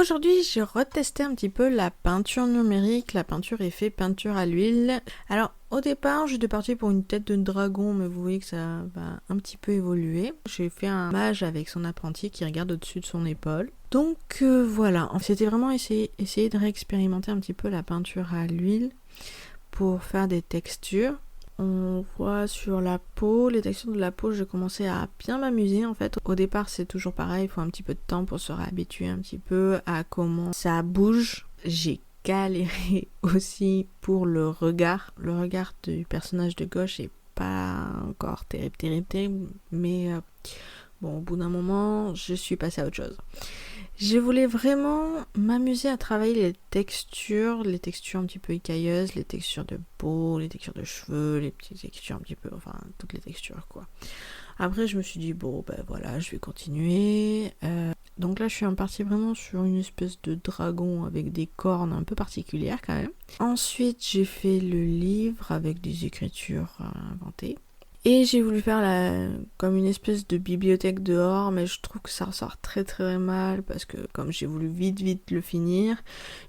Aujourd'hui, j'ai retesté un petit peu la peinture numérique, la peinture effet peinture à l'huile. Alors, au départ, j'étais partie pour une tête de dragon, mais vous voyez que ça va un petit peu évoluer. J'ai fait un mage avec son apprenti qui regarde au-dessus de son épaule. Donc voilà, c'était vraiment essayer de réexpérimenter un petit peu la peinture à l'huile pour faire des textures. On voit sur la peau, les textures de la peau, j'ai commencé à bien m'amuser en fait. Au départ, c'est toujours pareil, il faut un petit peu de temps pour se réhabituer un petit peu à comment ça bouge. J'ai galéré aussi pour le regard. Le regard du personnage de gauche est pas encore terrible, mais bon, au bout d'un moment, je suis passée à autre chose. Je voulais vraiment m'amuser à travailler les textures un petit peu écailleuses, les textures de peau, les textures de cheveux, les petites textures un petit peu, enfin toutes les textures quoi. Après je me suis dit bon ben voilà, je vais continuer. Donc là je suis partie vraiment sur une espèce de dragon avec des cornes un peu particulières quand même. Ensuite j'ai fait le livre avec des écritures inventées. Et j'ai voulu faire comme une espèce de bibliothèque dehors, mais je trouve que ça ressort très mal, parce que comme j'ai voulu vite le finir,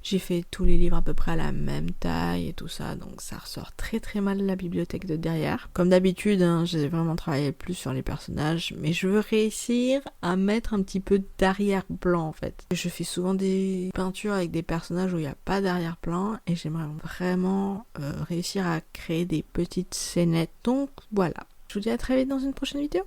j'ai fait tous les livres à peu près à la même taille et tout ça, donc ça ressort très mal la bibliothèque de derrière. Comme d'habitude, j'ai vraiment travaillé plus sur les personnages, mais je veux réussir à mettre un petit peu d'arrière-plan en fait. Je fais souvent des peintures avec des personnages où il n'y a pas d'arrière-plan, et j'aimerais vraiment réussir à créer des petites scénettes, donc voilà. Je vous dis à très vite dans une prochaine vidéo.